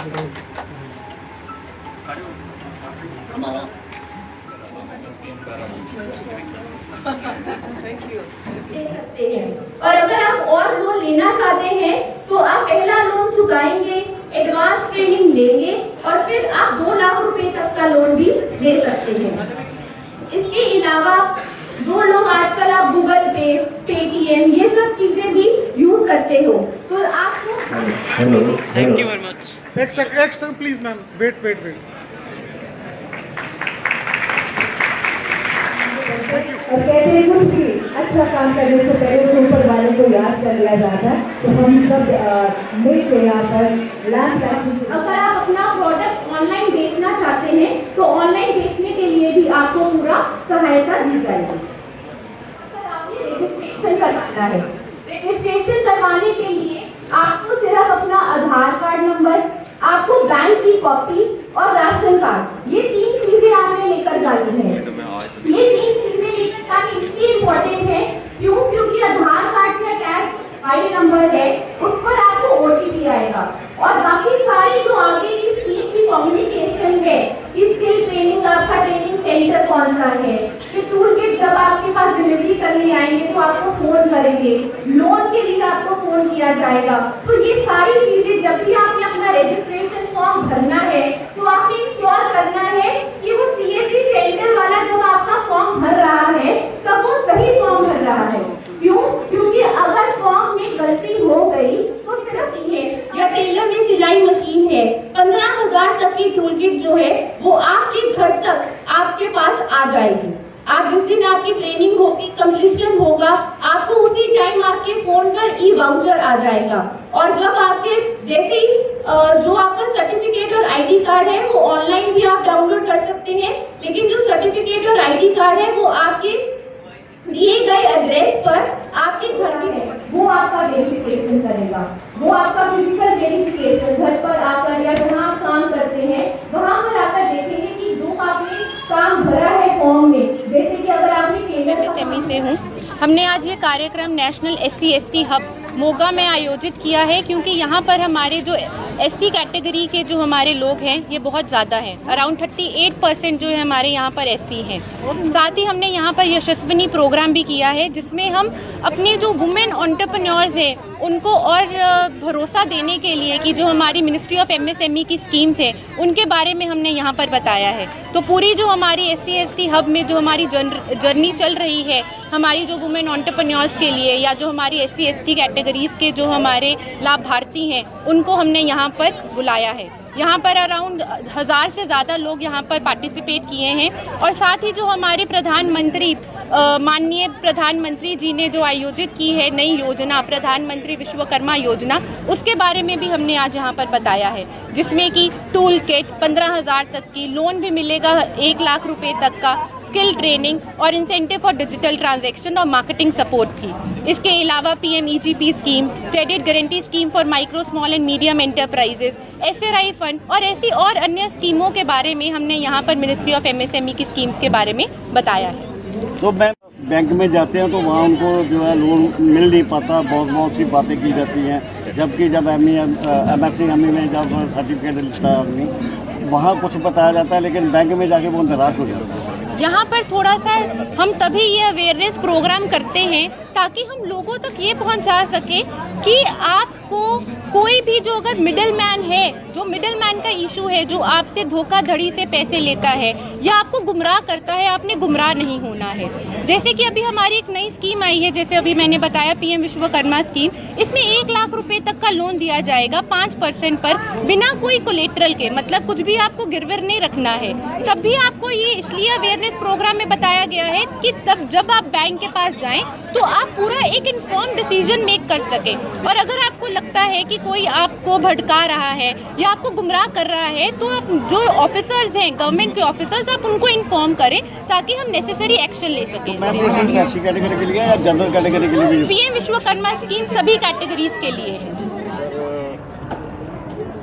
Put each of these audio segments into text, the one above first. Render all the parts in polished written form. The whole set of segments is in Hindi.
और अगर आप और लोन लेना चाहते हैं तो आप पहला लोन चुकाएंगे, एडवांस ट्रेनिंग लेंगे और फिर आप 2 लाख रुपए तक का लोन भी ले सकते हैं। इसके अलावा जो लोग आजकल आप गूगल पे, पेटीएम ये सब चीजें भी यूज करते हो तो आपको hello, thank you very much. एक सेकंड प्लीज मैम, वेट। और कहते हैं कुछ भी अच्छा काम करने से पहले जो ऊपर वाले को याद कर लिया जाता है, तो हम सब मिलकर यहाँ पर लैंड टैक्स। अगर आप अपना प्रोडक्ट ऑनलाइन बेचना चाहते हैं तो ऑनलाइन बेचने के लिए भी आपको पूरा सहायता दी जाएगी। अगर आपने रजिस्ट्रेशन करवाना है, रजिस्ट्रेशन करवाने के लिए आपको सिर्फ अपना आधार कार्ड नंबर, आपको बैंक की कॉपी और राशन कार्ड, ये 3 चीजें आपने लेकर जानी है। ये 3 चीजें लेकर जानी इसलिए इम्पोर्टेंट है क्योंकि आधार कार्ड का टैग फाइल नंबर है, उस पर आपको ओटीपी आएगा और बाकी सारी जो आगे की स्कीम की कम्युनिकेशन है, इसके ट्रेनिंग, आपका ट्रेनिंग सेंटर कौन सा है, फिर टूल किट जब आपके पास डिलीवरी करने आएंगे तो आपको फोन करेंगे, लोन के लिए आपको फोन किया जाएगा। तो ये सारी चीजें जब भी आपने अपना रजिस्ट्रेशन फॉर्म भरना है तो आपने इंश्योर करना है कि वो सीएससी सेंटर वाला जब आपका फॉर्म भर रहा है तब वो सही फॉर्म भर रहा है। क्योंकि अगर फॉर्म में गलती हो गई तो सिर्फ ये या टेलर में सिलाई मशीन है, 15,000 तक की टूल किट जो है वो आपके घर तक आपके पास आ जाएगी। आप जिस दिन आपकी ट्रेनिंग होगी, कंप्लीशन होगा, आपको उसी टाइम आपके फोन पर ई वाउचर आ जाएगा और जब आपके जैसे ही जो आपका सर्टिफिकेट और आईडी कार्ड है वो ऑनलाइन भी आप डाउनलोड कर सकते हैं, लेकिन जो सर्टिफिकेट और आईडी कार्ड है वो आपके दिए गए एड्रेस पर आपके घर में है, वो आपका वेरिफिकेशन करेगा। वो आपका फिजिकल वेरिफिकेशन घर पर आकर या जहाँ आप काम करते हैं वहाँ पर आकर देखेंगे कि जो आपने काम भरा है फॉर्म में, जैसे कि अगर आपने एमएसएमई से हूँ। हमने आज ये कार्यक्रम नेशनल SC/ST हब मोगा में आयोजित किया है क्योंकि यहाँ पर हमारे जो SC कैटेगरी के जो हमारे लोग हैं ये बहुत ज़्यादा हैं। अराउंड 38% जो है हमारे यहाँ पर SC हैं। साथ ही हमने यहाँ पर यशस्विनी प्रोग्राम भी किया है जिसमें हम अपने जो वुमेन एंटरप्रेन्योर्स हैं उनको और भरोसा देने के लिए कि जो हमारी मिनिस्ट्री ऑफ MSME की स्कीम्स हैं उनके बारे में हमने यहाँ पर बताया है। तो पूरी जो हमारी SC/ST हब में जो हमारी जर्नी चल रही है हमारी जो वुमेन एंटरप्रेन्योर्स के लिए या जो हमारी SC/ST कैटेगरीज के जो हमारे लाभार्थी हैं उनको हमने यहाँ पर बुलाया है। यहाँ पर अराउंड 1000 से ज़्यादा लोग यहाँ पर पार्टिसिपेट किए हैं और साथ ही जो हमारे प्रधानमंत्री माननीय प्रधानमंत्री जी ने जो आयोजित की है नई योजना प्रधानमंत्री विश्वकर्मा योजना, उसके बारे में भी हमने आज यहाँ पर बताया है, जिसमें कि टूल किट 15,000 तक की लोन भी मिलेगा, 1 लाख रुपए तक का स्किल ट्रेनिंग और इंसेंटिव फॉर डिजिटल ट्रांजैक्शन और मार्केटिंग सपोर्ट की। इसके अलावा PMEGP scheme, credit guarantee scheme for micro small and medium enterprises, SRI fund और ऐसी और अन्य स्कीमों के बारे में हमने यहाँ पर मिनिस्ट्री ऑफ MSME की स्कीम्स के बारे में बताया है। तो बैंक में जाते हैं तो वहाँ उनको जो है लोन मिल नहीं पाता, बहुत सी बातें की जाती हैं, जबकि जब MSME में जब सर्टिफिकेट लेता है आदमी वहाँ कुछ बताया जाता है लेकिन बैंक में जाके वो निराश हो जाता है। यहाँ पर थोड़ा सा हम तभी ये अवेयरनेस प्रोग्राम करते हैं ताकि हम लोगों तक ये पहुँचा सके कि आपको कोई भी जो अगर मिडिल मैन है, जो मिडिल मैन का इशू है, जो आपसे धोखाधड़ी से पैसे लेता है या आपको गुमराह करता है, आपने गुमराह नहीं होना है। जैसे कि अभी हमारी एक नई स्कीम आई है, जैसे अभी मैंने बताया PM विश्वकर्मा स्कीम, इसमें 1 लाख रुपए तक का लोन दिया जाएगा 5% पर बिना कोई कोलेट्रल के, मतलब कुछ भी आपको गिरवी नहीं रखना है। तब भी आपको ये इसलिए अवेयरनेस प्रोग्राम में बताया गया है कि तब जब आप बैंक के पास जाएं तो आप पूरा एक इन्फॉर्म डिसीजन मेक कर सकें। और अगर आपको लगता है कि कोई आपको भटका रहा है या आपको गुमराह कर रहा है तो आप जो ऑफिसर्स हैं, गवर्नमेंट के ऑफिसर्स, आप उनको इन्फॉर्म करें ताकि हम नेसेसरी एक्शन ले सकें। SC कैटेगरी के लिए या जनरल कैटेगरी के लिए? PM विश्वकर्मा स्कीम सभी कैटेगरीज के लिए है।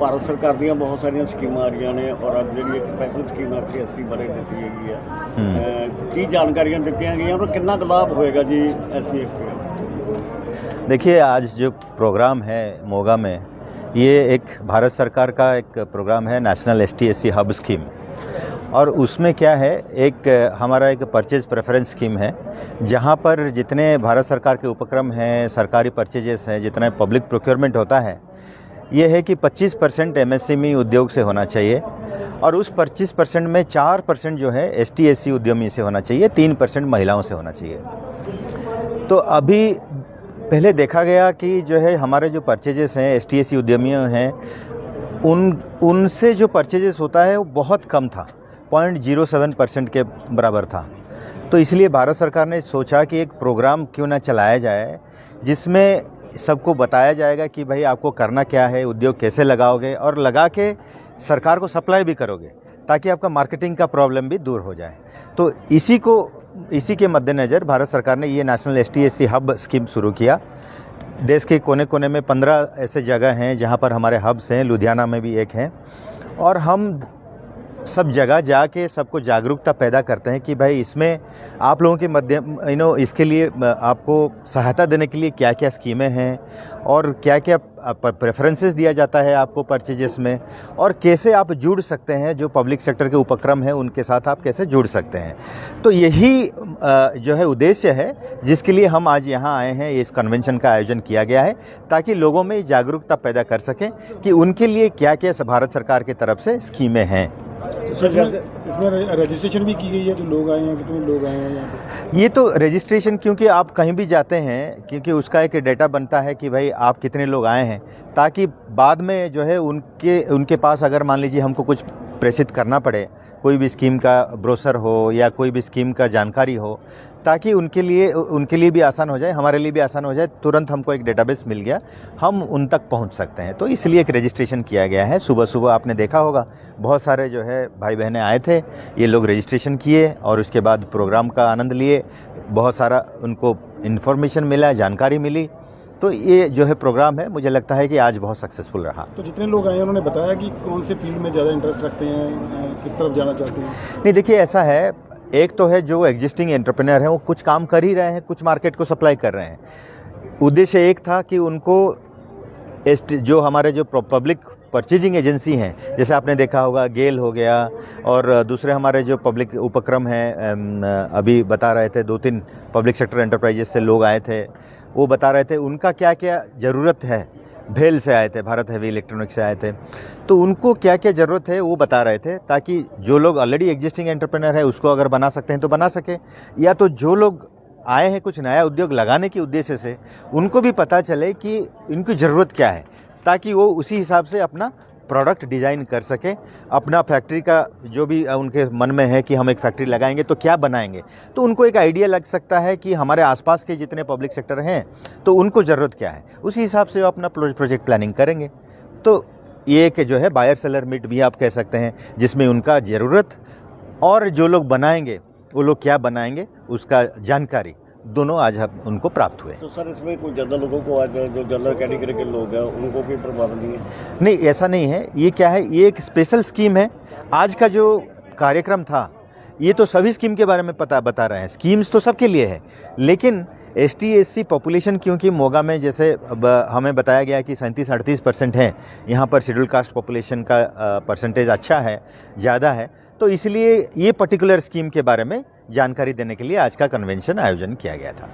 भारत सरकार ਦੀਆਂ ਬਹੁਤ ਸਾਰੀਆਂ ਸਕੀਮਾਂ ਆ ਰਹੀਆਂ ਨੇ और ਅੱਜ ਜਿਹੜੀ ਇੱਕ ਸਪੈਸ਼ਲ ਸਕੀਮ SC/ST ਬਾਰੇ ਦਿੱਤੀ ਹੈਗੀ ਆ, ਕੀ ਜਾਣਕਾਰੀਆਂ ਦਿੱਤੀਆਂ ਗਈਆਂ और कितना लाभ होएगा जी SC/ST? देखिए, आज जो प्रोग्राम है मोगा में, ये एक भारत सरकार का एक प्रोग्राम है नेशनल ST/SC हब स्कीम, और उसमें क्या है, एक हमारा एक परचेज प्रेफरेंस स्कीम है जहाँ पर जितने भारत सरकार के उपक्रम हैं, सरकारी परचेजेस हैं, जितना पब्लिक प्रोक्योरमेंट होता है, ये है कि 25% MSME उद्योग से होना चाहिए, और उस 25% में 4% जो है ST/SC उद्यमी से होना चाहिए, 3% महिलाओं से होना चाहिए। तो अभी पहले देखा गया कि जो है हमारे जो परचेजेस हैं ST/SC उद्यमियों हैं, उनसे जो परचेजेस होता है वो बहुत कम था, 0.07% के बराबर था। तो इसलिए भारत सरकार ने सोचा कि एक प्रोग्राम क्यों ना चलाया जाए जिसमें सबको बताया जाएगा कि भाई आपको करना क्या है, उद्योग कैसे लगाओगे, और लगा के सरकार को सप्लाई भी करोगे ताकि आपका मार्केटिंग का प्रॉब्लम भी दूर हो जाए। तो इसी के मद्देनज़र भारत सरकार ने ये नेशनल ST/SC हब स्कीम शुरू किया। देश के कोने कोने में 15 ऐसे जगह हैं जहाँ पर हमारे हब्स हैं, लुधियाना में भी एक हैं, और हम सब जगह जाके सबको जागरूकता पैदा करते हैं कि भाई इसमें आप लोगों के मध्य इसके लिए आपको सहायता देने के लिए क्या क्या स्कीमें हैं और क्या क्या प्रेफरेंसेस दिया जाता है आपको परचेजेस में, और कैसे आप जुड़ सकते हैं, जो पब्लिक सेक्टर के उपक्रम हैं उनके साथ आप कैसे जुड़ सकते हैं। तो यही जो है उद्देश्य है जिसके लिए हम आज यहाँ आए हैं। इस कन्वेंशन का आयोजन किया गया है ताकि लोगों में जागरूकता पैदा कर सकें कि उनके लिए क्या क्या भारत सरकार की तरफ से स्कीमें हैं। इसमें रजिस्ट्रेशन भी की गई है, जो लोग आए हैं, कितने लोग आए हैं यहाँ पे? ये तो रजिस्ट्रेशन, क्योंकि आप कहीं भी जाते हैं, क्योंकि उसका एक डेटा बनता है कि भाई आप कितने लोग आए हैं, ताकि बाद में जो है उनके पास अगर मान लीजिए हमको कुछ प्रेषित करना पड़े, कोई भी स्कीम का ब्रोशर हो या कोई भी स्कीम का जानकारी हो, ताकि उनके लिए भी आसान हो जाए, हमारे लिए भी आसान हो जाए। तुरंत हमको एक डेटाबेस मिल गया, हम उन तक पहुंच सकते हैं। तो इसलिए एक रजिस्ट्रेशन किया गया है। सुबह सुबह आपने देखा होगा बहुत सारे जो है भाई बहनें आए थे, ये लोग रजिस्ट्रेशन किए और उसके बाद प्रोग्राम का आनंद लिए, बहुत सारा उनको इन्फॉर्मेशन मिला, जानकारी मिली। तो ये जो है प्रोग्राम है, मुझे लगता है कि आज बहुत सक्सेसफुल रहा। तो जितने लोग आए उन्होंने बताया कि कौन से फील्ड में ज़्यादा इंटरेस्ट रखते हैं, किस तरफ जाना चाहते हैं? नहीं, देखिए ऐसा है, एक तो है जो एग्जिस्टिंग एंटरप्रेन्योर हैं वो कुछ काम कर ही रहे हैं, कुछ मार्केट को सप्लाई कर रहे हैं। उद्देश्य एक था कि उनको जो हमारे जो पब्लिक परचेजिंग एजेंसी हैं, जैसे आपने देखा होगा गेल हो गया, और दूसरे हमारे जो पब्लिक उपक्रम हैं, अभी बता रहे थे 2-3 पब्लिक सेक्टर एंटरप्राइजेस से लोग आए थे, वो बता रहे थे उनका क्या क्या ज़रूरत है। भेल से आए थे, भारत हेवी इलेक्ट्रॉनिक्स से आए थे, तो उनको क्या क्या ज़रूरत है वो बता रहे थे, ताकि जो लोग ऑलरेडी एग्जिस्टिंग एंटरप्रेन्योर है उसको अगर बना सकते हैं तो बना सके, या तो जो लोग आए हैं कुछ नया उद्योग लगाने के उद्देश्य से, उनको भी पता चले कि इनकी ज़रूरत क्या है, ताकि वो उसी हिसाब से अपना प्रोडक्ट डिज़ाइन कर सके। अपना फैक्ट्री का जो भी उनके मन में है कि हम एक फैक्ट्री लगाएंगे तो क्या बनाएंगे, तो उनको एक आइडिया लग सकता है कि हमारे आसपास के जितने पब्लिक सेक्टर हैं तो उनको ज़रूरत क्या है, उसी हिसाब से वो अपना प्रोजेक्ट प्लानिंग करेंगे। तो ये एक जो है बायर सेलर मीट भी आप कह सकते हैं, जिसमें उनका ज़रूरत और जो लोग बनाएंगे वो लोग क्या बनाएंगे उसका जानकारी दोनों आज उनको प्राप्त हुए। तो सर इसमें कोई जनरल लोगों को, आज जो जनरल कैटेगरी के लोग हैं उनको भी प्रभाव नहीं है? नहीं, ऐसा नहीं है। ये क्या है, ये एक स्पेशल स्कीम है। आज का जो कार्यक्रम था ये तो सभी स्कीम के बारे में बता रहे हैं, स्कीम्स तो सबके लिए है, लेकिन ST/SC पॉपुलेशन क्योंकि मोगा में जैसे अब हमें बताया गया कि 37-38% है, यहाँ पर शेड्यूल कास्ट पॉपुलेशन का परसेंटेज अच्छा है, ज़्यादा है, तो इसलिए ये पर्टिकुलर स्कीम के बारे में जानकारी देने के लिए आज का कन्वेंशन आयोजन किया गया था।